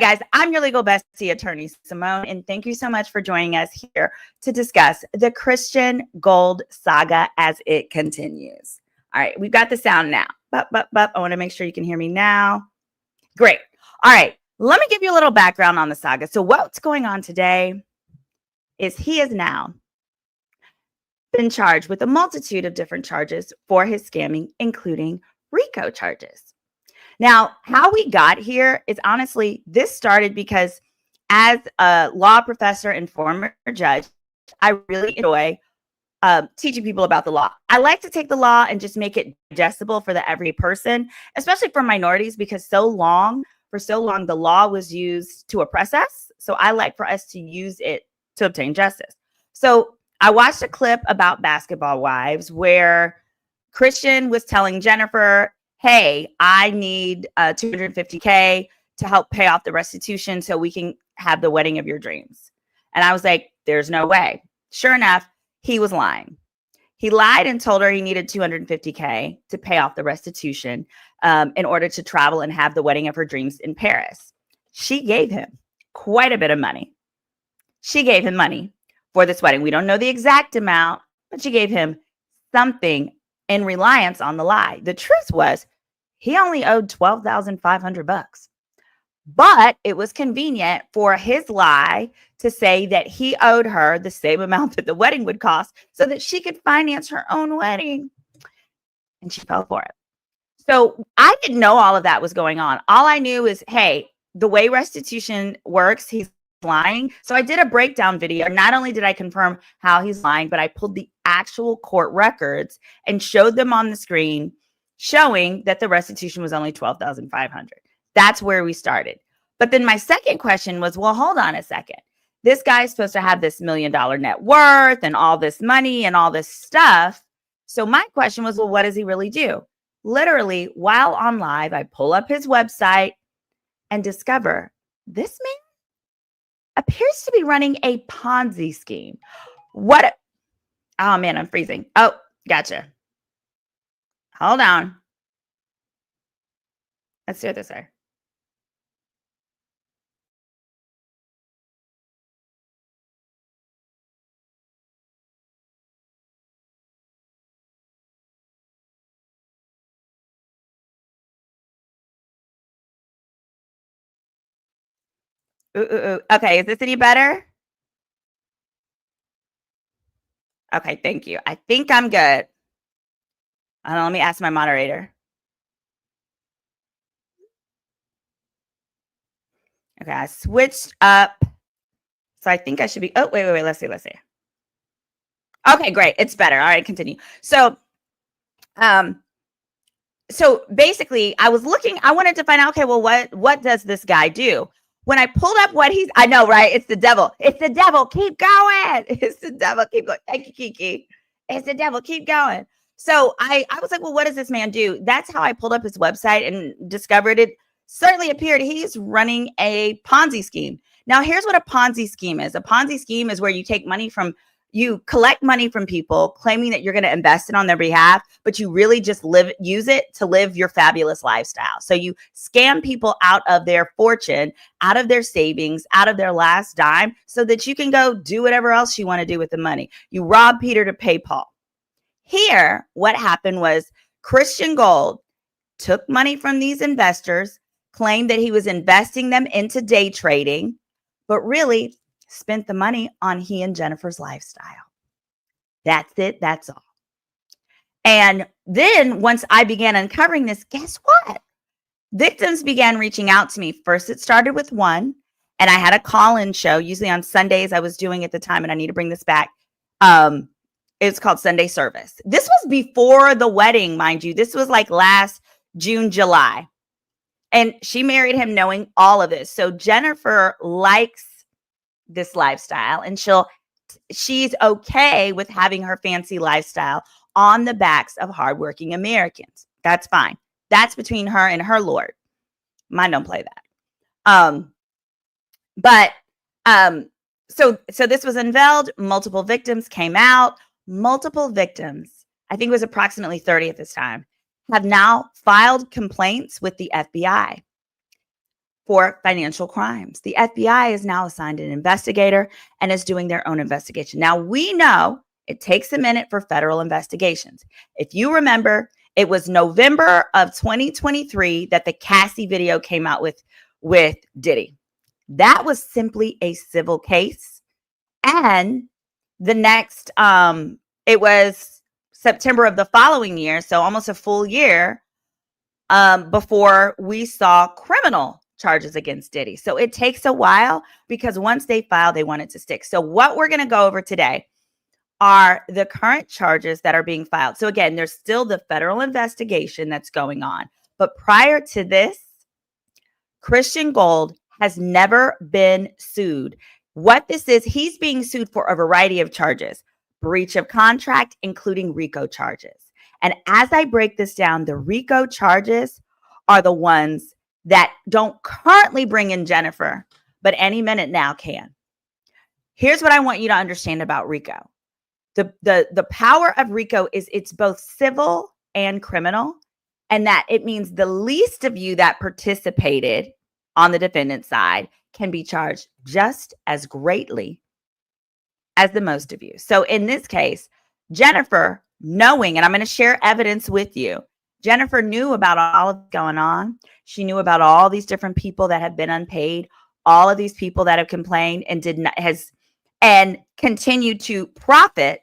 guys, I'm your legal bestie, attorney Simone, and thank you so much for joining us here to discuss the Christian Gold saga as it continues. All right, we've got the sound now. I want to make sure you can hear me now. Great. All right, let me give you a little background on the saga. So what's going on today is he is now been charged with a multitude of different charges for his scamming, including RICO charges. Now, how we got here is honestly, this started because as a law professor and former judge, I really enjoy teaching people about the law. I like to take the law and just make it digestible for the every person, especially for minorities, because for so long, the law was used to oppress us. So I like for us to use it to obtain justice. So I watched a clip about Basketball Wives where Christian was telling Jennifer, hey, I need $250K to help pay off the restitution so we can have the wedding of your dreams. And I was like, there's no way. Sure enough, he was lying. He lied and told her he needed $250K to pay off the restitution in order to travel and have the wedding of her dreams in Paris. She gave him quite a bit of money. She gave him money for this wedding. We don't know the exact amount, but she gave him something in reliance on the lie. The truth was he only owed $12,500, but it was convenient for his lie to say that he owed her the same amount that the wedding would cost so that she could finance her own wedding. And she fell for it. So I didn't know all of that was going on. All I knew is, hey, the way restitution works, he's lying. So I did a breakdown video. Not only did I confirm how he's lying, but I pulled the actual court records and showed them on the screen, showing that the restitution was only $12,500. That's where we started. But then my second question was, well, hold on a second. This guy's supposed to have this $1 million net worth and all this money and all this stuff. So my question was, well, what does he really do? Literally, while on live, I pull up his website and discover this man appears to be running a Ponzi scheme. What? Oh, man, I'm freezing. Oh, gotcha. Hold on. Let's do this here. Okay, is this any better? Okay, thank you. I think I'm good. Let me ask my moderator. Okay, I switched up. So I think I should be, wait. Let's see. Okay, great. It's better. All right, continue. So basically I was looking, I wanted to find out, okay, well, what does this guy do? When I pulled up I know, right? It's the devil. It's the devil. Keep going. It's the devil. Keep going. Thank you, Kiki. It's the devil. Keep going. So I was like, well, what does this man do? That's how I pulled up his website and discovered it certainly appeared he's running a Ponzi scheme. Now, here's what a Ponzi scheme is. A Ponzi scheme is where you collect money from people claiming that you're going to invest it on their behalf, but you really just use it to live your fabulous lifestyle. So you scam people out of their fortune, out of their savings, out of their last dime, so that you can go do whatever else you want to do with the money. You rob Peter to pay Paul. Here, what happened was Christian Gold took money from these investors, claimed that he was investing them into day trading, but really spent the money on he and Jennifer's lifestyle. That's it. That's all. And then once I began uncovering this, guess what? Victims began reaching out to me. First, it started with one, and I had a call-in show. Usually on Sundays, I was doing at the time, and I need to bring this back. It's called Sunday Service. This was before the wedding, mind you. This was like last June, July. And she married him knowing all of this. So Jennifer likes this lifestyle, and she's okay with having her fancy lifestyle on the backs of hardworking Americans. That's fine. That's between her and her Lord. Mine don't play that. So this was unveiled. Multiple victims came out. Multiple victims, I think it was approximately 30 at this time, have now filed complaints with the FBI. for financial crimes. The FBI is now assigned an investigator and is doing their own investigation. Now, we know it takes a minute for federal investigations. If you remember, it was November of 2023 that the Cassie video came out with Diddy. That was simply a civil case. And the next, it was September of the following year, so almost a full year before we saw criminal charges against Diddy. So it takes a while because once they file, they want it to stick. So what we're going to go over today are the current charges that are being filed. So again, there's still the federal investigation that's going on. But prior to this, Christian Gold has never been sued. What this is, he's being sued for a variety of charges, breach of contract, including RICO charges. And as I break this down, the RICO charges are the ones that don't currently bring in Jennifer, but any minute now can. Here's what I want you to understand about RICO. The power of RICO is it's both civil and criminal, and that it means the least of you that participated on the defendant's side can be charged just as greatly as the most of you. So in this case, Jennifer, knowing, and I'm going to share evidence with you, Jennifer knew about all of going on. She knew about all these different people that have been unpaid, all of these people that have complained and continued to profit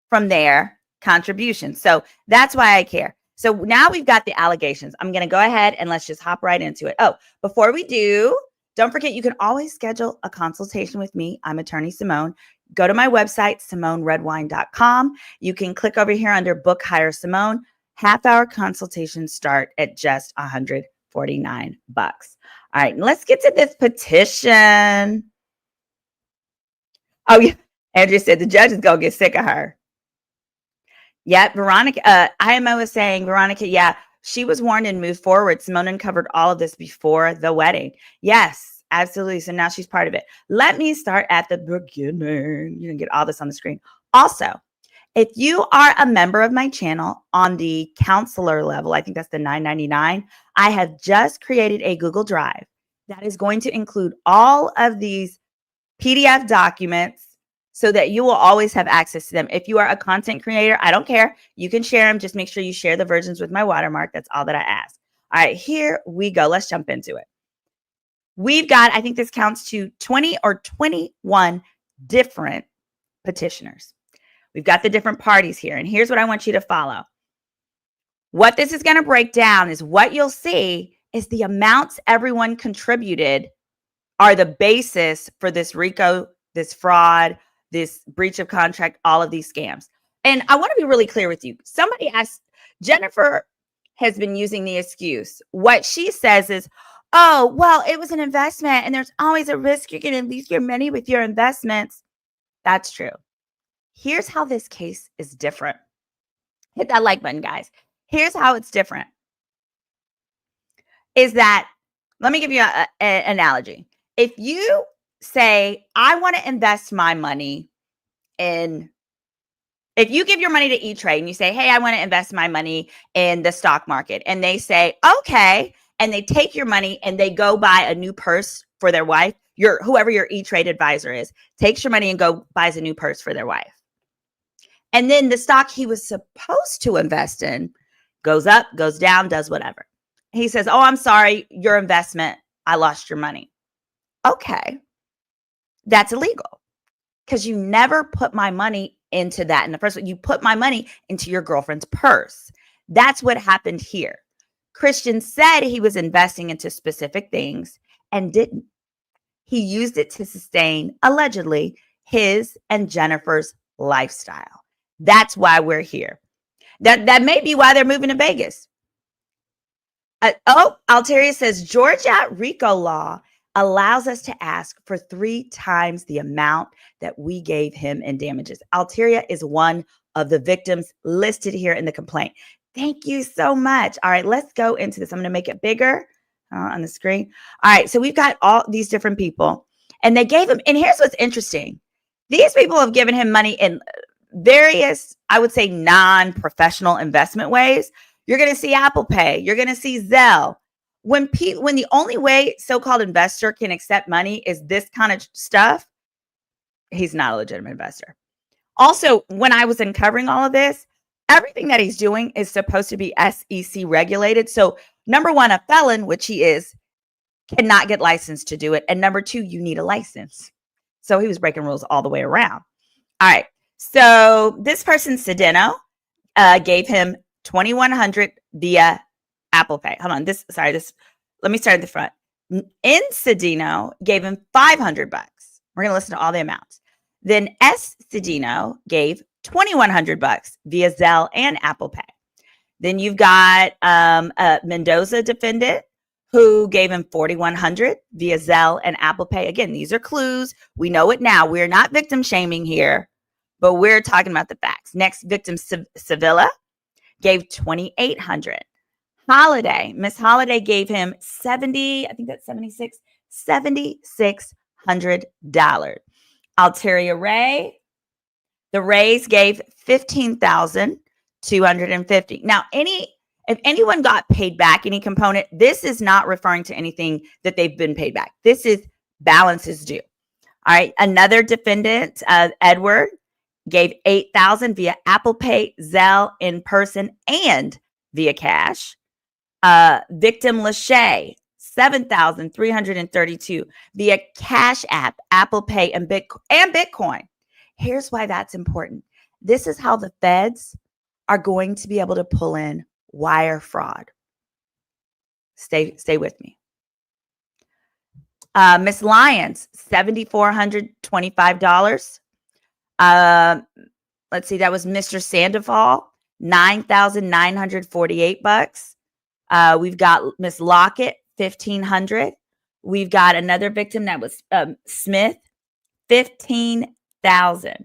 from their contributions. So that's why I care. So now we've got the allegations. I'm going to go ahead and let's just hop right into it. Oh, before we do, don't forget, you can always schedule a consultation with me. I'm Attorney Simone. Go to my website, SimoneRedwine.com. You can click over here under Book Hire Simone. Half-hour consultations start at just $149. All right, let's get to this petition. Oh, yeah. Andrea said the judge is going to get sick of her. Yeah, Veronica, IMO is saying, Veronica, yeah, she was warned and moved forward. Simone uncovered all of this before the wedding. Yes, absolutely. So now she's part of it. Let me start at the beginning. You can get all this on the screen. Also, if you are a member of my channel on the counselor level, I think that's the $9.99, I have just created a Google Drive that is going to include all of these PDF documents so that you will always have access to them. If you are a content creator, I don't care. You can share them. Just make sure you share the versions with my watermark. That's all that I ask. All right, here we go. Let's jump into it. We've got, I think this counts to 20 or 21 different petitioners. We've got the different parties here. And here's what I want you to follow. What this is going to break down is what you'll see is the amounts everyone contributed are the basis for this RICO, this fraud, this breach of contract, all of these scams. And I want to be really clear with you. Somebody asked, Jennifer has been using the excuse. What she says is, oh, well, it was an investment and there's always a risk you're going to lose your money with your investments. That's true. Here's how this case is different. Hit that like button, guys. Here's how it's different. Is that, let me give you an analogy. If you say, I want to invest my money in, if you give your money to E-Trade and you say, hey, I want to invest my money in the stock market, and they say, okay, and they take your money and they go buy a new purse for their wife, whoever your E-Trade advisor is, takes your money and buys a new purse for their wife. And then the stock he was supposed to invest in goes up, goes down, does whatever. He says, oh, I'm sorry, your investment, I lost your money. Okay, that's illegal because you never put my money into that in the first place. You put my money into your girlfriend's purse. That's what happened here. Christian said he was investing into specific things and didn't. He used it to sustain, allegedly, his and Jennifer's lifestyle. That's why we're here. That may be why they're moving to Vegas. Alteria says, Georgia RICO law allows us to ask for 3 times the amount that we gave him in damages. Alteria is one of the victims listed here in the complaint. Thank you so much. All right, let's go into this. I'm going to make it bigger on the screen. All right, so we've got all these different people, and they gave him, and here's what's interesting. These people have given him money in various, I would say, non-professional investment ways. You're going to see Apple Pay. You're going to see Zelle. when the only way so-called investor can accept money is this kind of stuff, he's not a legitimate investor. Also, when I was uncovering all of this, everything that he's doing is supposed to be SEC regulated. So number one, a felon, which he is, cannot get licensed to do it. And number two, you need a license. So he was breaking rules all the way around. All right. So this person, Cedeno, gave him $2,100 via Apple Pay. Hold on. Let me start at the front. N Cedeno gave him $500. We're going to listen to all the amounts. Then S Cedeno gave $2,100 via Zelle and Apple Pay. Then you've got a Mendoza defendant who gave him $4,100 via Zelle and Apple Pay. Again, these are clues. We know it now. We're not victim shaming here, but we're talking about the facts. Next victim, Sevilla, gave $2,800. Miss Holiday gave him $7,600. Alteria Ray, the Rays gave $15,250. Now, if anyone got paid back any component, this is not referring to anything that they've been paid back. This is balances due. All right. Another defendant, Edward, gave $8,000 via Apple Pay, Zelle, in person, and via cash. Victim Lachey, $7,332 via Cash App, Apple Pay, and Bitcoin. Here's why that's important. This is how the feds are going to be able to pull in wire fraud. Stay with me. Miss Lyons, $7,425. Let's see, that was Mr. Sandoval, $9,948. We've got Miss Lockett, $1,500. We've got another victim that was Smith, $15,000.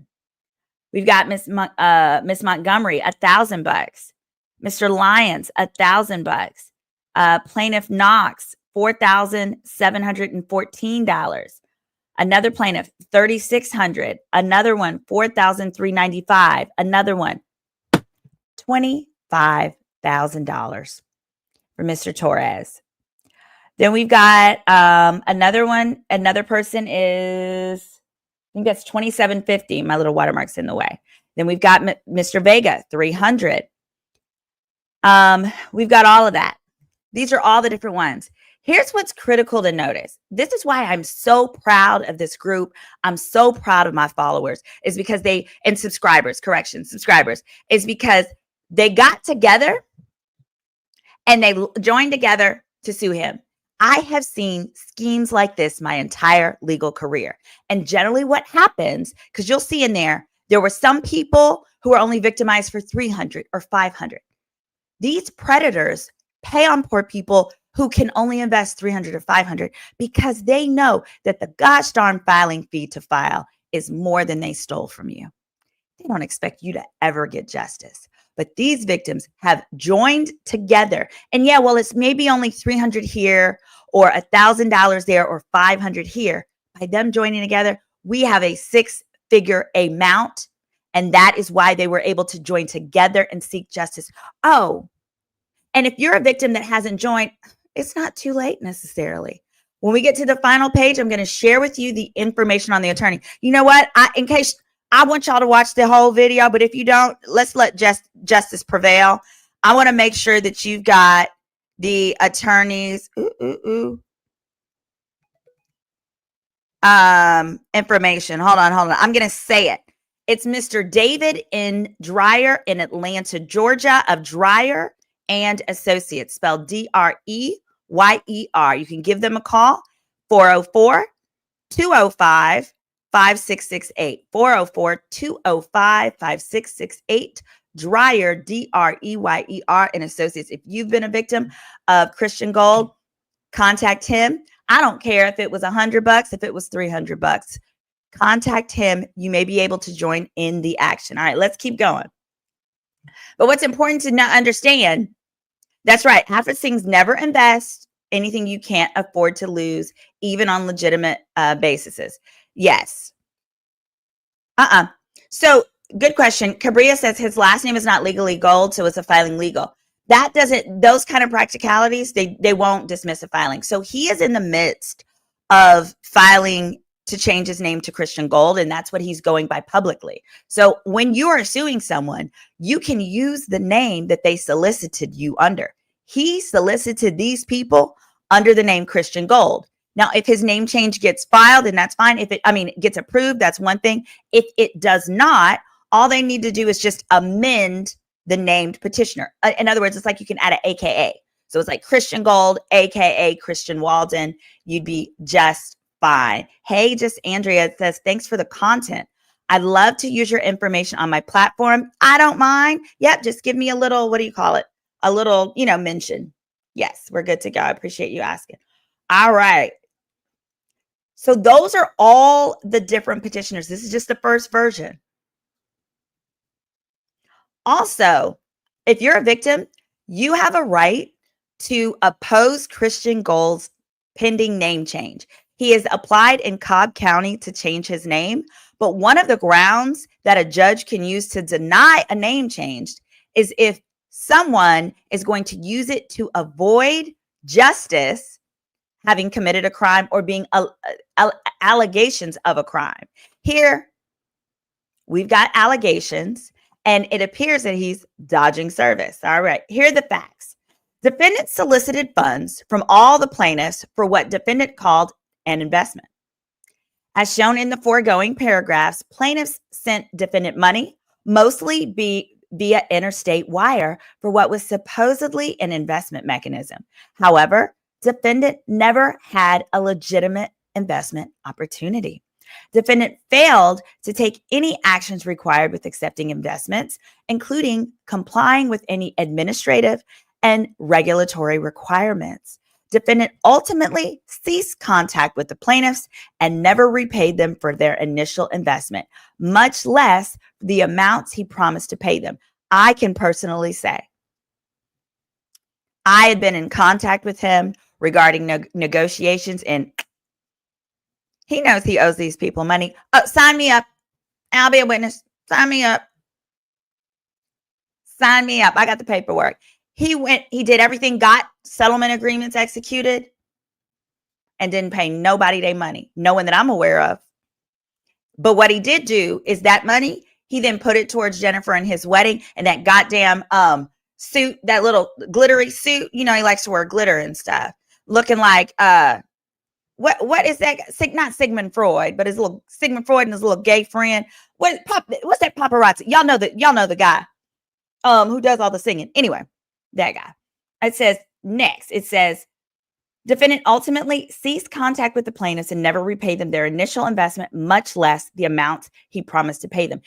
We've got Miss Montgomery, $1,000. Mr. Lyons, $1,000. Plaintiff Knox, $4,714. Another plaintiff, $3,600. Another one, $4,395. Another one, $25,000 for Mr. Torres. Then we've got another one. Another person is, I think that's $2,750. My little watermark's in the way. Then we've got Mr. Vega, $300. We've got all of that. These are all the different ones. Here's what's critical to notice. This is why I'm so proud of this group. I'm so proud of my followers, is because subscribers, is because they got together and they joined together to sue him. I have seen schemes like this my entire legal career. And generally what happens, because you'll see in there were some people who are only victimized for $300 or $500. These predators pay on poor people who can only invest $300 or $500 because they know that the gosh darn filing fee to file is more than they stole from you. They don't expect you to ever get justice. But these victims have joined together. And yeah, well, it's maybe only $300 here or $1,000 there or $500 here. By them joining together, we have a six-figure amount. And that is why they were able to join together and seek justice. Oh, and if you're a victim that hasn't joined, it's not too late necessarily. When we get to the final page, I'm going to share with you the information on the attorney. You know what? I want y'all to watch the whole video, but if you don't, let's let justice prevail. I want to make sure that you've got the attorney's information. Hold on. I'm going to say it. It's Mr. David N. Dreyer in Atlanta, Georgia, of Dreyer and Associates, spelled Dreyer. You can give them a call, 404-205-5668, 404-205-5668, Dreyer, Dreyer and Associates. If you've been a victim of Christian Gold, contact him. I don't care if it was $100, if it was $300. Contact him. You may be able to join in the action. All right, let's keep going. But what's important to not understand, that's right, Half Things never invest anything you can't afford to lose, even on legitimate bases. Yes. So good question. Cabria says his last name is not legally Gold, so it's a filing legal. that doesn't, those kind of practicalities, they won't dismiss a filing. So he is in the midst of filing to change his name to Christian Gold, and that's what he's going by publicly. So when you are suing someone, you can use the name that they solicited you under. He solicited these people under the name Christian Gold. Now, if his name change gets filed, then that's fine. If it gets approved, that's one thing. If it does not, all they need to do is just amend the named petitioner. In other words, it's like you can add an AKA. So it's like Christian Gold, AKA Christian Walden. You'd be just fine. Hey, just Andrea says, thanks for the content. I'd love to use your information on my platform. I don't mind. Yep, just give me a little, what do you call it? A little, mention. Yes, we're good to go. I appreciate you asking. All right. So those are all the different petitioners. This is just the first version. Also, if you're a victim, you have a right to oppose Christian Gold's pending name change. He has applied in Cobb County to change his name, but one of the grounds that a judge can use to deny a name change is if someone is going to use it to avoid justice, having committed a crime, or being allegations of a crime. Here, we've got allegations, and it appears that he's dodging service. All right, here are the facts. Defendant solicited funds from all the plaintiffs for what defendant called an investment. As shown in the foregoing paragraphs, plaintiffs sent defendant money, mostly via interstate wire, for what was supposedly an investment mechanism. However, defendant never had a legitimate investment opportunity. Defendant failed to take any actions required with accepting investments, including complying with any administrative and regulatory requirements. Defendant ultimately ceased contact with the plaintiffs and never repaid them for their initial investment, much less the amounts he promised to pay them. I can personally say I had been in contact with him regarding negotiations, and he knows he owes these people money. Oh, sign me up. I'll be a witness. Sign me up. Sign me up. I got the paperwork. He did everything, got settlement agreements executed, and didn't pay nobody their money. No one that I'm aware of. But what he did do is that money, he then put it towards Jennifer and his wedding, and that goddamn suit, that little glittery suit. He likes to wear glitter and stuff. Looking like what is that? Not Sigmund Freud, but his little Sigmund Freud and his little gay friend. What's that paparazzi? Y'all know the guy who does all the singing. Anyway, that guy. It says next, defendant ultimately ceased contact with the plaintiffs and never repaid them their initial investment, much less the amount he promised to pay them.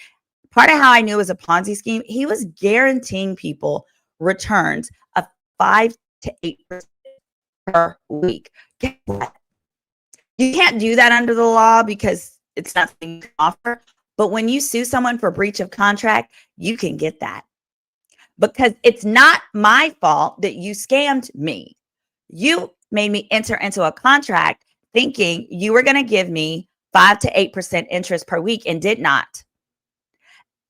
Part of how I knew it was a Ponzi scheme, he was guaranteeing people returns of 5 to 8% per week. Guess what? You can't do that under the law because it's not something you can offer. But when you sue someone for breach of contract, you can get that. Because it's not my fault that you scammed me. You made me enter into a contract thinking you were going to give me 5 to 8% interest per week and did not.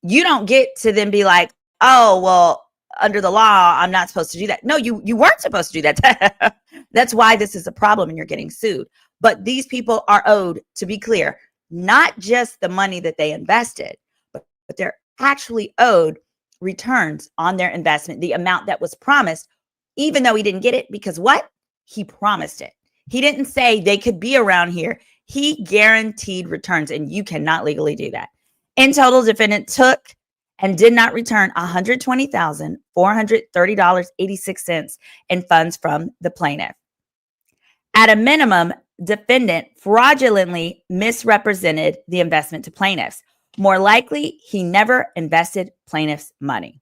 You don't get to then be like, oh, well, under the law, I'm not supposed to do that. No, you weren't supposed to do that. That's why this is a problem and you're getting sued. But these people are owed, to be clear, not just the money that they invested, but they're actually owed returns on their investment, the amount that was promised, even though he didn't get it, because what? He promised it. He didn't say they could be around here. He guaranteed returns, and you cannot legally do that. In total, defendant took and did not return $120,430.86 in funds from the plaintiff. At a minimum, defendant fraudulently misrepresented the investment to plaintiffs. More likely, he never invested plaintiff's money.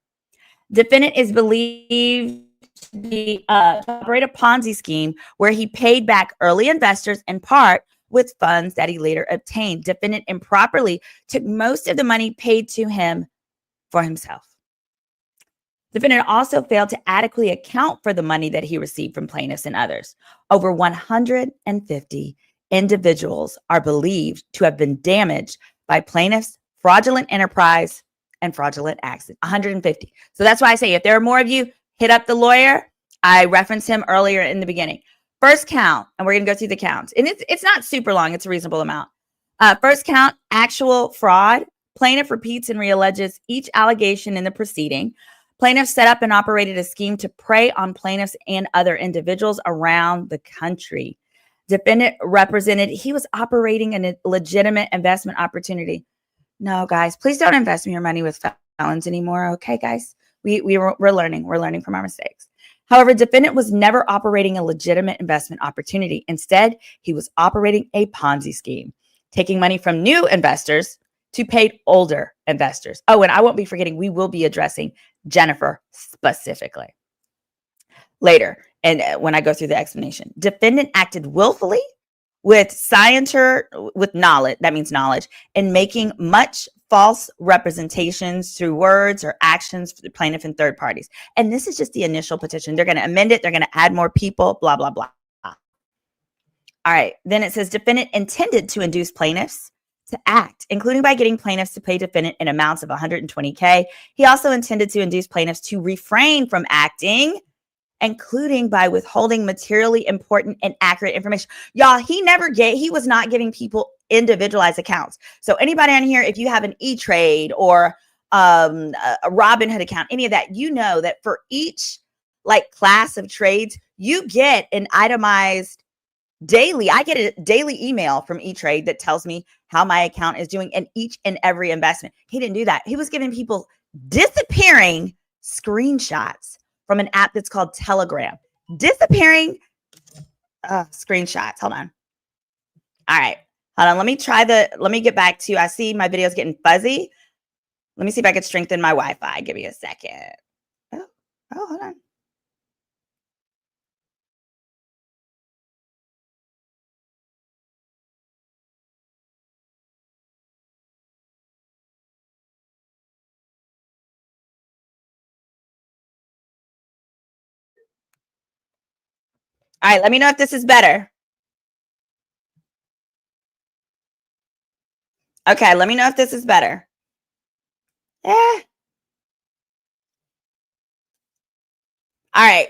Defendant is believed to operate a Ponzi scheme where he paid back early investors in part with funds that he later obtained. Defendant improperly took most of the money paid to him for himself. Defendant also failed to adequately account for the money that he received from plaintiffs and others. Over 150 individuals are believed to have been damaged by plaintiffs' fraudulent enterprise and fraudulent acts. 150. So that's why I say if there are more of you, hit up the lawyer. I referenced him earlier in the beginning. First count, and we're going to go through the counts. And it's not super long. It's a reasonable amount. First count, actual fraud. Plaintiff repeats and realleges each allegation in the proceeding. Plaintiff set up and operated a scheme to prey on plaintiffs and other individuals around the country. Defendant represented he was operating a legitimate investment opportunity. No, guys, please don't invest your money with felons anymore. Okay, guys, we're learning. We're learning from our mistakes. However, defendant was never operating a legitimate investment opportunity. Instead, he was operating a Ponzi scheme, taking money from new investors to pay older investors. Oh, and I won't be forgetting, we will be addressing Jennifer specifically later. And when I go through the explanation, defendant acted willfully with knowledge, that means knowledge, and making much false representations through words or actions for the plaintiff and third parties. And this is just the initial petition. They're going to amend it. They're going to add more people, blah, blah, blah. All right. Then it says defendant intended to induce plaintiffs to act, including by getting plaintiffs to pay defendant in amounts of $120K. He also intended to induce plaintiffs to refrain from acting, including by withholding materially important and accurate information. Y'all, he was not giving people individualized accounts. So anybody on here, if you have an E-Trade or a Robinhood account, any of that, you know that for each like class of trades, you get an itemized daily. I get a daily email from E-Trade that tells me how my account is doing in each and every investment. He didn't do that. He was giving people disappearing screenshots from an app that's called Telegram. Disappearing screenshots. Hold on. All right. Hold on. Let me get back to, I see my video's getting fuzzy. Let me see if I can strengthen my Wi-Fi. Give me a second. Oh, hold on. All right. Let me know if this is better. Okay. Let me know if this is better. All right.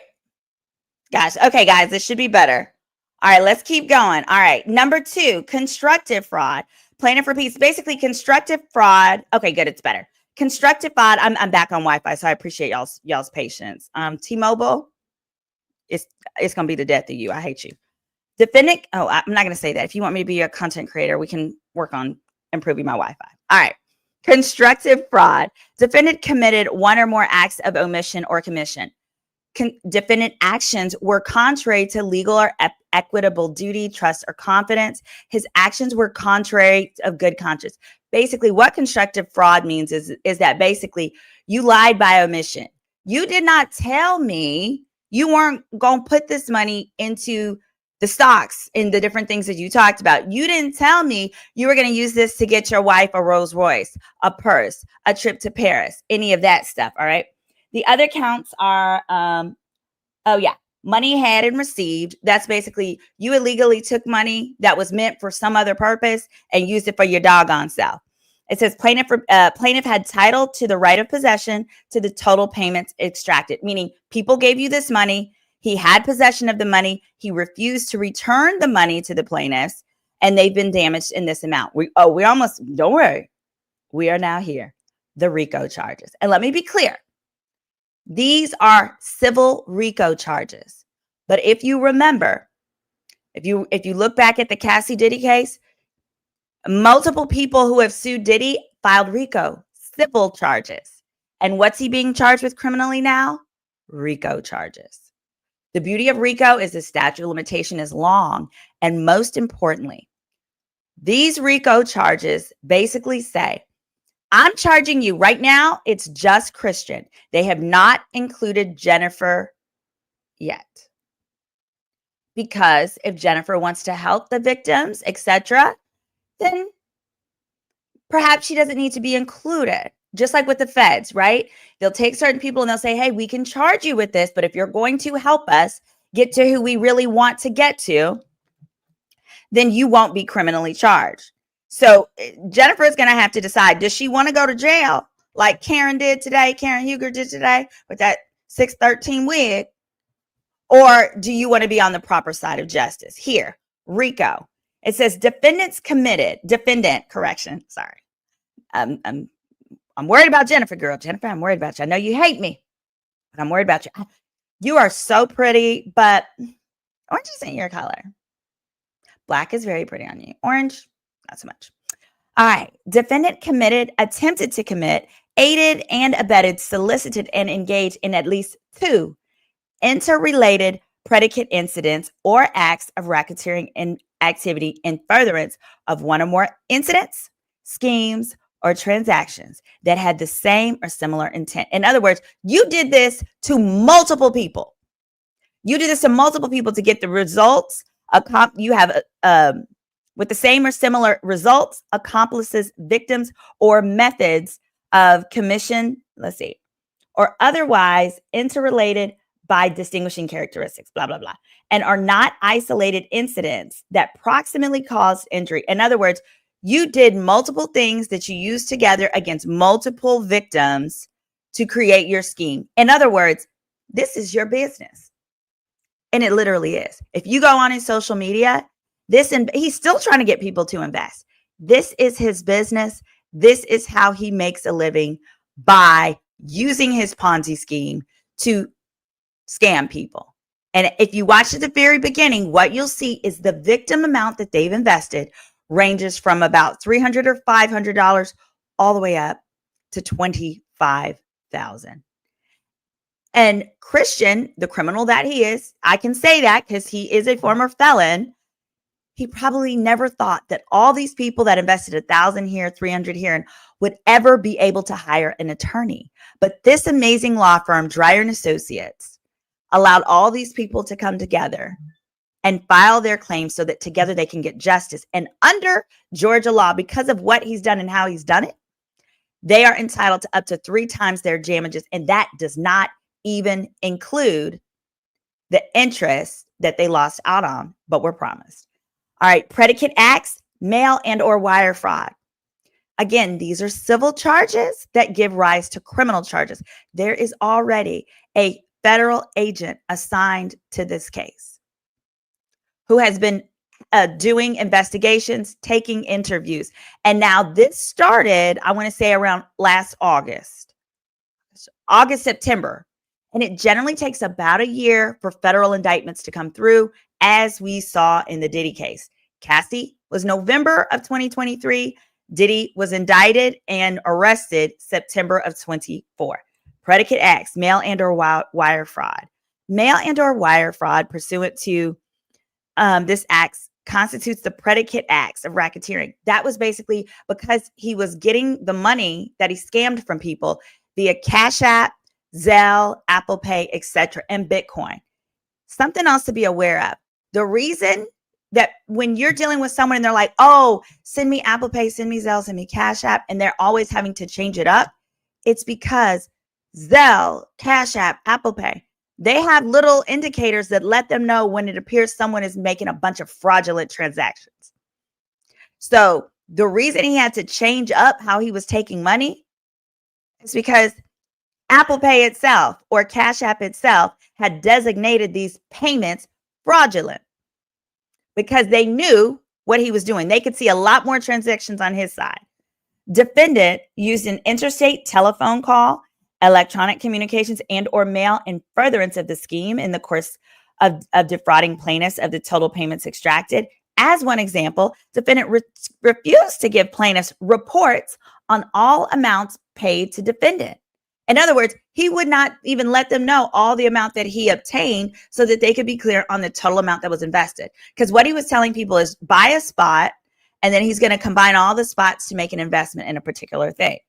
Gosh. Okay, guys, this should be better. All right, let's keep going. All right. Number 2, constructive fraud. Plaintiff repeats. Basically, constructive fraud. Okay, good. It's better. Constructive fraud. I'm back on Wi-Fi, so I appreciate y'all's patience. T-Mobile, it's gonna be the death of you. I hate you. Defendant. Oh, I'm not gonna say that. If you want me to be a content creator, we can work on improving my Wi-Fi. All right. Constructive fraud. Defendant committed one or more acts of omission or commission. Defendant actions were contrary to legal or equitable duty, trust, or confidence. His actions were contrary of good conscience. Basically, what constructive fraud means is that basically you lied by omission. You did not tell me you weren't going to put this money into the stocks and the different things that you talked about. You didn't tell me you were going to use this to get your wife a Rolls Royce, a purse, a trip to Paris, any of that stuff. All right. The other counts are, money had and received. That's basically you illegally took money that was meant for some other purpose and used it for your doggone self. It says plaintiff had title to the right of possession to the total payments extracted, meaning people gave you this money. He had possession of the money. He refused to return the money to the plaintiffs, and they've been damaged in this amount. Don't worry. We are now here. The RICO charges. And let me be clear. These are civil RICO charges. But if you remember, if you look back at the Cassie Diddy case, multiple people who have sued Diddy filed RICO, civil charges. And what's he being charged with criminally now? RICO charges. The beauty of RICO is the statute of limitation is long. And most importantly, these RICO charges basically say, I'm charging you right now. It's just Christian. They have not included Jennifer yet. Because if Jennifer wants to help the victims, etc., then perhaps she doesn't need to be included. Just like with the feds, right? They'll take certain people and they'll say, hey, we can charge you with this, but if you're going to help us get to who we really want to get to, then you won't be criminally charged. So Jennifer is going to have to decide, does she want to go to jail like Karen Huger did today with that 613 wig, or do you want to be on the proper side of justice? Here, RICO. It says defendant, correction. Sorry. I'm worried about Jennifer, girl. Jennifer, I'm worried about you. I know you hate me, but I'm worried about you. You are so pretty, but orange isn't your color. Black is very pretty on you. Orange, not so much. All right. Defendant attempted to commit, aided and abetted, solicited, and engaged in at least 2 interrelated predicate incidents or acts of racketeering activity in furtherance of one or more incidents, schemes, or transactions that had the same or similar intent. In other words, you did this to multiple people. You did this to multiple people to get the results. You have with the same or similar results, accomplices, victims, or methods of commission, or otherwise interrelated by distinguishing characteristics, blah, blah, blah, and are not isolated incidents that proximately caused injury. In other words, you did multiple things that you used together against multiple victims to create your scheme. In other words, this is your business. And it literally is. If you go on his social media, he's still trying to get people to invest. This is his business. This is how he makes a living, by using his Ponzi scheme to scam people. And if you watch at the very beginning, what you'll see is the victim amount that they've invested ranges from about $300 or $500 all the way up to $25,000. And Christian, the criminal that he is, I can say that because he is a former felon. He probably never thought that all these people that invested 1,000 here, 300 here, and would ever be able to hire an attorney. But this amazing law firm, Dreyer and Associates, allowed all these people to come together and file their claims so that together they can get justice. And under Georgia law, because of what he's done and how he's done it, they are entitled to up to 3 times their damages. And that does not even include the interest that they lost out on, but were promised. All right, predicate acts, mail and or wire fraud. Again, these are civil charges that give rise to criminal charges. There is already a federal agent assigned to this case who has been doing investigations, taking interviews. And now this started, I want to say around last August, September. And it generally takes about a year for federal indictments to come through, as we saw in the Diddy case. Cassie was November of 2023. Diddy was indicted and arrested September of 24. Predicate acts, mail and or wire fraud. Mail and or wire fraud pursuant to this act constitutes the predicate acts of racketeering. That was basically because he was getting the money that he scammed from people via Cash App, Zelle, Apple Pay, etc., and Bitcoin. Something else to be aware of. The reason that when you're dealing with someone and they're like, oh, send me Apple Pay, send me Zelle, send me Cash App, and they're always having to change it up, it's because Zelle, Cash App, Apple Pay, they have little indicators that let them know when it appears someone is making a bunch of fraudulent transactions. So the reason he had to change up how he was taking money is because Apple Pay itself or Cash App itself had designated these payments fraudulent because they knew what he was doing. They could see a lot more transactions on his side. Defendant used an interstate telephone call, electronic communications, and or mail in furtherance of the scheme in the course of defrauding plaintiffs of the total payments extracted. As one example, defendant refused to give plaintiffs reports on all amounts paid to defendant. In other words, he would not even let them know all the amount that he obtained so that they could be clear on the total amount that was invested. Because what he was telling people is buy a spot, and then he's going to combine all the spots to make an investment in a particular thing.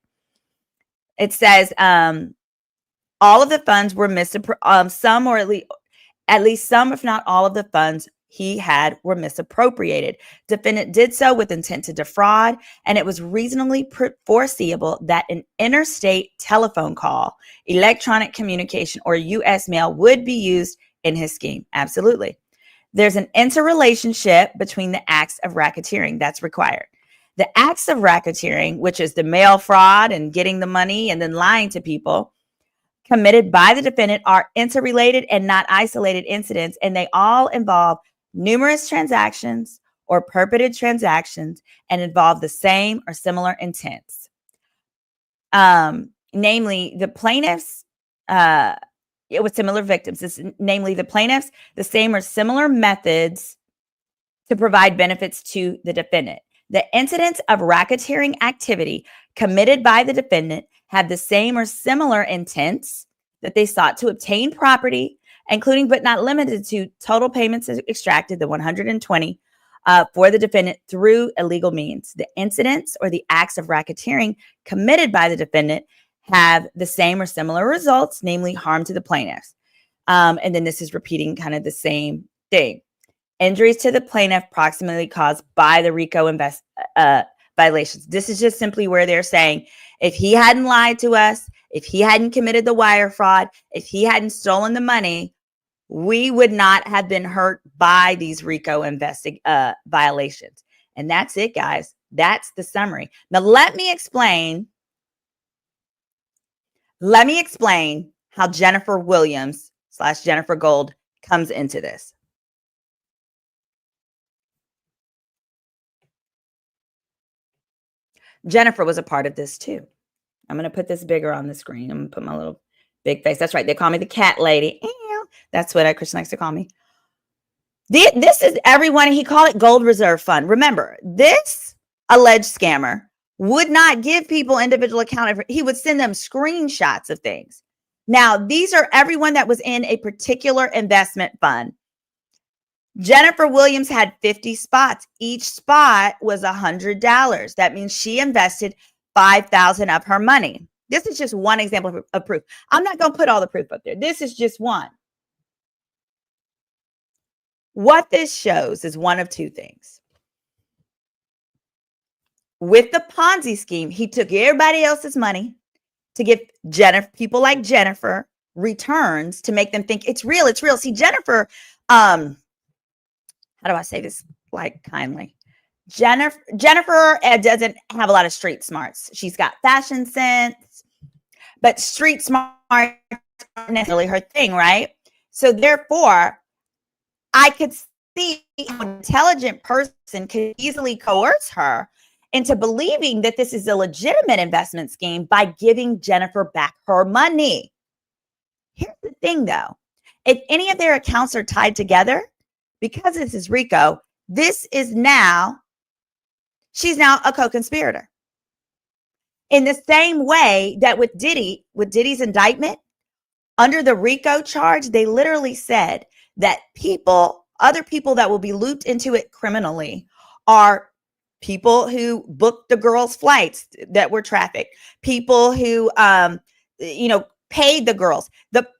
It says all of the funds were some, or at least some, if not all of the funds he had were misappropriated. Defendant did so with intent to defraud, and it was reasonably foreseeable that an interstate telephone call, electronic communication, or U.S. mail would be used in his scheme. Absolutely. There's an interrelationship between the acts of racketeering that's required. The acts of racketeering, which is the mail fraud and getting the money and then lying to people, committed by the defendant are interrelated and not isolated incidents, and they all involve numerous transactions or purported transactions and involve the same or similar intents. Namely, the plaintiffs, with similar victims, namely the plaintiffs, the same or similar methods to provide benefits to the defendant. The incidents of racketeering activity committed by the defendant have the same or similar intents, that they sought to obtain property, including but not limited to total payments extracted, the 120, for the defendant through illegal means. The incidents or the acts of racketeering committed by the defendant have the same or similar results, namely harm to the plaintiffs. And then this is repeating kind of the same thing. Injuries to the plaintiff proximately caused by the RICO violations. This is just simply where they're saying, if he hadn't lied to us, if he hadn't committed the wire fraud, if he hadn't stolen the money, we would not have been hurt by these RICO violations. And that's it, guys. That's the summary. Now, let me explain how Jennifer Williams / Jennifer Gold comes into this. Jennifer was a part of this too. I'm going to put this bigger on the screen. I'm going to put my little big face. That's right. They call me the cat lady. That's what Christian likes to call me. This is everyone. He called it Gold Reserve Fund. Remember, this alleged scammer would not give people individual account. He would send them screenshots of things. Now, these are everyone that was in a particular investment fund. Jennifer Williams had 50 spots. Each spot was $100. That means she invested $5,000 of her money. This is just one example of proof. I'm not going to put all the proof up there. This is just one. What this shows is one of two things. With the Ponzi scheme, he took everybody else's money to give people like Jennifer returns to make them think it's real. It's real. See, Jennifer, how do I say this like kindly? Jennifer doesn't have a lot of street smarts. She's got fashion sense, but street smart isn't necessarily her thing, right? So therefore, I could see how an intelligent person could easily coerce her into believing that this is a legitimate investment scheme by giving Jennifer back her money. Here's the thing, though. If any of their accounts are tied together, because this is RICO, she's now a co-conspirator. In the same way that with Diddy's indictment, under the RICO charge, they literally said that other people that will be looped into it criminally are people who booked the girls' flights that were trafficked, people who, paid the girls,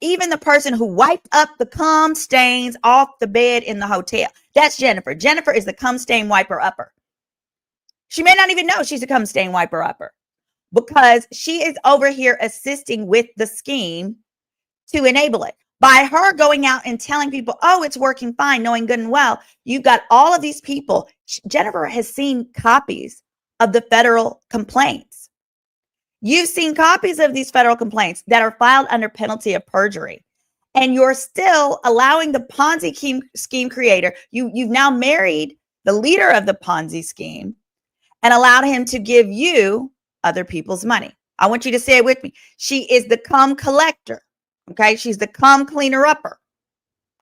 even the person who wiped up the cum stains off the bed in the hotel. That's Jennifer. Jennifer is the cum stain wiper upper. She may not even know she's a cum stain wiper upper because she is over here assisting with the scheme to enable it. By her going out and telling people, oh, it's working fine, knowing good and well, you've got all of these people. Jennifer has seen copies of the federal complaints. You've seen copies of these federal complaints that are filed under penalty of perjury. And you're still allowing the Ponzi scheme creator, you've now married the leader of the Ponzi scheme and allowed him to give you other people's money. I want you to say it with me. She is the cum collector. Okay, she's the cum cleaner upper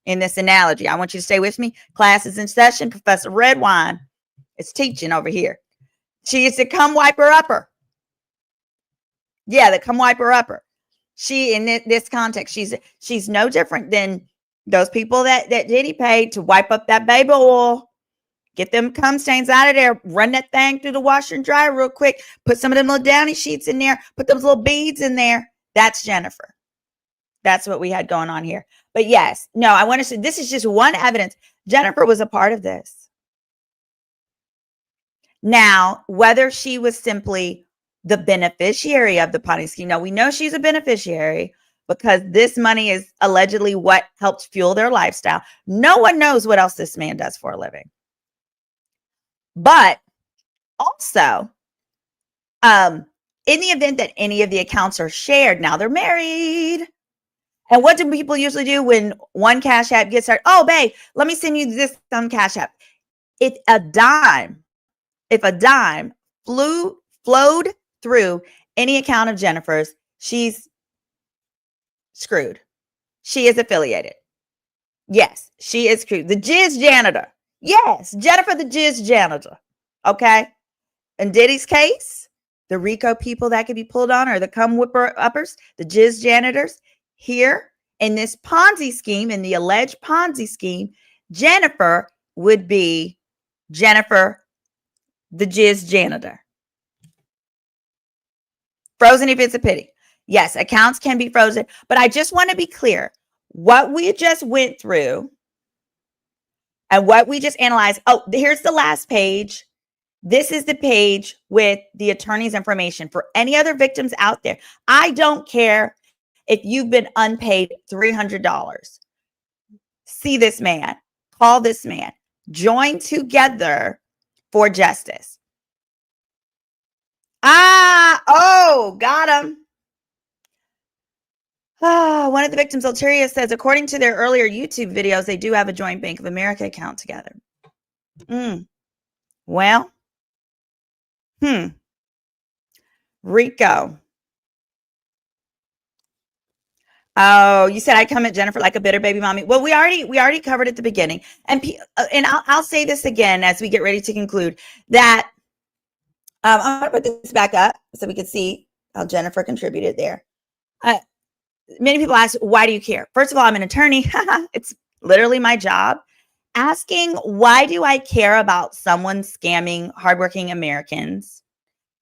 in this analogy. I want you to stay with me. Class is in session. Professor Redwine is teaching over here. She is the cum wiper upper. Yeah, the cum wiper upper. She, in this context, she's no different than those people that Diddy paid to wipe up that baby oil, get them cum stains out of there, run that thing through the washer and dryer real quick, put some of them little downy sheets in there, put those little beads in there. That's Jennifer. That's what we had going on here. But yes, no, I want to say this is just one evidence. Jennifer was a part of this. Now, whether she was simply the beneficiary of the Ponzi scheme. Now, we know she's a beneficiary because this money is allegedly what helped fuel their lifestyle. No one knows what else this man does for a living. But also, in the event that any of the accounts are shared, now they're married. And what do people usually do when one Cash App gets started? Oh, babe, let me send you this some Cash App. If a dime flowed through any account of Jennifer's, she's screwed. She is affiliated. Yes, she is screwed. The Jizz janitor. Yes, Jennifer the Jizz janitor. Okay. In Diddy's case, the RICO people that could be pulled on are the cum whipper uppers, the Jizz janitors. Here in this Ponzi scheme, in the alleged Ponzi scheme, Jennifer would be Jennifer the Jizz janitor. Frozen if it's a pity. Yes, accounts can be frozen, but I just want to be clear. What we just went through and what we just analyzed. Oh, here's the last page. This is the page with the attorney's information for any other victims out there. I don't care if you've been unpaid $300. See this man, call this man, join together for justice. Got him. One of the victims, Ulteria, says, according to their earlier YouTube videos, they do have a joint Bank of America account together. Well, RICO. Oh, you said I come at Jennifer like a bitter baby mommy. Well, we already covered at the beginning, and I'll say this again as we get ready to conclude that I'm going to put this back up so we can see how Jennifer contributed there. Many people ask, why do you care? First of all, I'm an attorney. It's literally my job. Asking why do I care about someone scamming hardworking Americans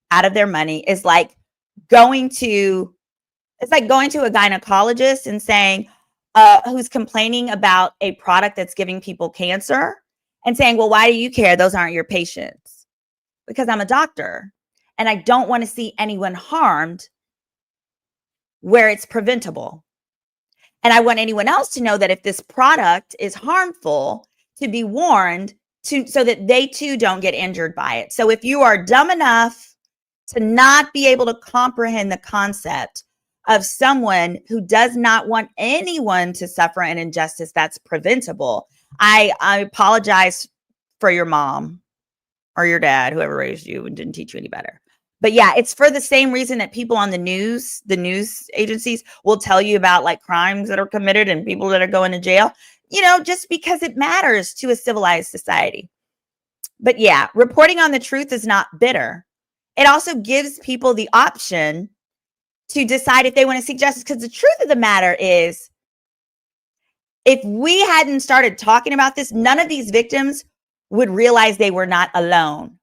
out of their money is like going to a gynecologist and saying, who's complaining about a product that's giving people cancer and saying, well, why do you care? Those aren't your patients. Because I'm a doctor and I don't want to see anyone harmed where it's preventable. And I want anyone else to know that if this product is harmful, to be warned so that they too don't get injured by it. So if you are dumb enough to not be able to comprehend the concept of someone who does not want anyone to suffer an injustice that's preventable, I apologize for your mom or your dad, whoever raised you and didn't teach you any better. But yeah, it's for the same reason that people on the news agencies will tell you about like crimes that are committed and people that are going to jail, just because it matters to a civilized society. But yeah, reporting on the truth is not bitter. It also gives people the option to decide if they want to seek justice. Because the truth of the matter is, if we hadn't started talking about this, none of these victims would realize they were not alone.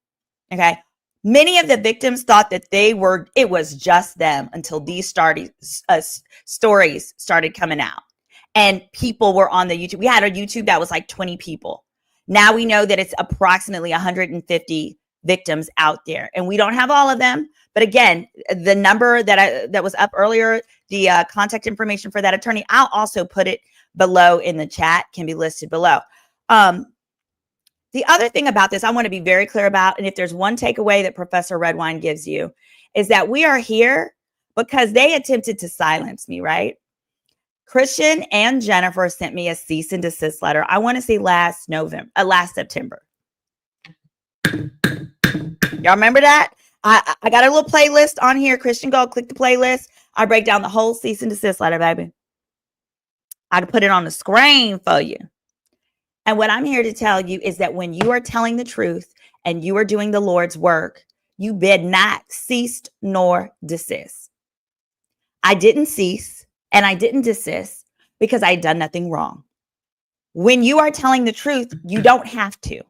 Okay. Many of the victims thought that it was just them until these stories started coming out and people were on the YouTube. We had a YouTube that was like 20 people. Now we know that it's approximately 150 victims out there, and we don't have all of them. But again, the number that was up earlier, the contact information for that attorney, I'll also put it below in the chat, can be listed below. The other thing about this I want to be very clear about, and if there's one takeaway that Professor Redwine gives you, is that we are here because they attempted to silence me, right? Christian and Jennifer sent me a cease and desist letter. I want to say last September. Y'all remember that? I got a little playlist on here. Christian Gold, click the playlist. I break down the whole cease and desist letter, baby. I put it on the screen for you. And what I'm here to tell you is that when you are telling the truth and you are doing the Lord's work, you bid not cease nor desist. I didn't cease and I didn't desist because I had done nothing wrong. When you are telling the truth, you don't have to.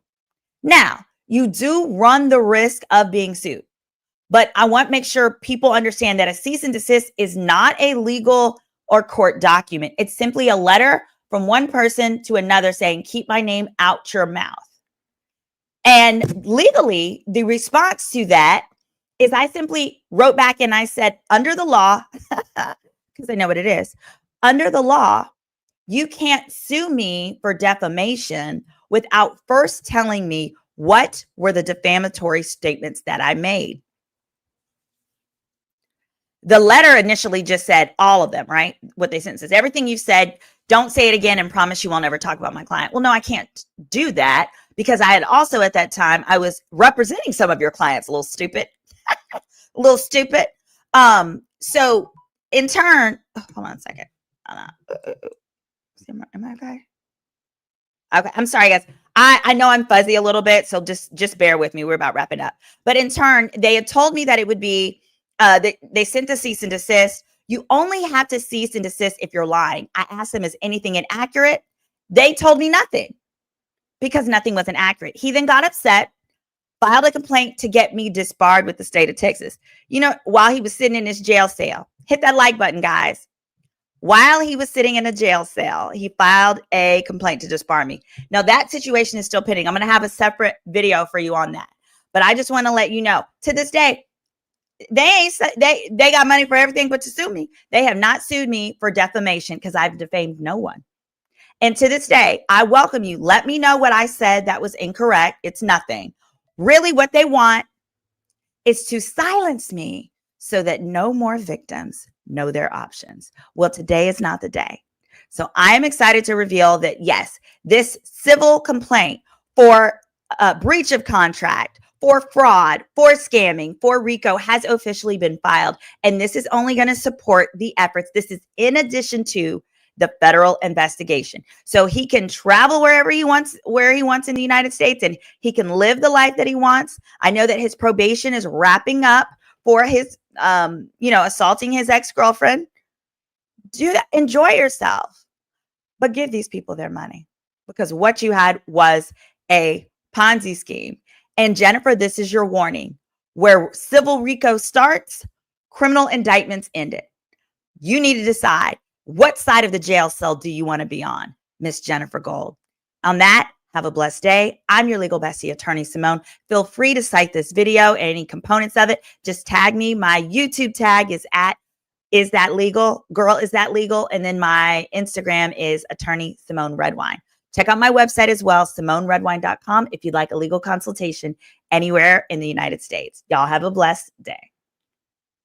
Now, you do run the risk of being sued. But I want to make sure people understand that a cease and desist is not a legal or court document. It's simply a letter from one person to another saying, keep my name out your mouth. And legally, the response to that is I simply wrote back and I said, under the law, because I know what it is, under the law, you can't sue me for defamation without first telling me what were the defamatory statements that I made. The letter initially just said all of them, right? What they sent says, everything you've said, don't say it again and promise you won't ever talk about my client. Well, no, I can't do that because I had also at that time, I was representing some of your clients, a little stupid, a little stupid. So in turn, hold on a second. Am I okay? Okay, I'm sorry, guys. I know I'm fuzzy a little bit, so just bear with me. We're about wrapping up. But in turn, they had told me that it would be, they sent the cease and desist. You only have to cease and desist if you're lying. I asked them, is anything inaccurate? They told me nothing because nothing was inaccurate. He then got upset, filed a complaint to get me disbarred with the state of Texas. You know, while he was sitting in his jail cell, hit that like button, guys. While he was sitting in a jail cell, he filed a complaint to disbar me. Now, that situation is still pending. I'm going to have a separate video for you on that. But I just want to let you know, to this day, they got money for everything but to sue me. They have not sued me for defamation because I've defamed no one. And to this day, I welcome you. Let me know what I said that was incorrect. It's nothing. Really, what they want is to silence me so that no more victims know their options. Well, today is not the day. So I am excited to reveal that, yes, this civil complaint for breach of contract, for fraud, for scamming, for RICO has officially been filed. And this is only going to support the efforts. This is in addition to the federal investigation. So he can travel wherever he wants, where he wants in the United States, and he can live the life that he wants. I know that his probation is wrapping up for his, assaulting his ex-girlfriend. Do that. Enjoy yourself, but give these people their money, because what you had was a Ponzi scheme. And Jennifer, this is your warning. Where civil RICO starts, criminal indictments end it. You need to decide, what side of the jail cell do you want to be on, Miss Jennifer Gold? On that, have a blessed day. I'm your legal bestie, Attorney Simone. Feel free to cite this video, any components of it. Just tag me. My YouTube tag is at Is That Legal? Girl, Is That Legal? And then my Instagram is Attorney Simone Redwine. Check out my website as well, SimoneRedwine.com, if you'd like a legal consultation anywhere in the United States. Y'all have a blessed day.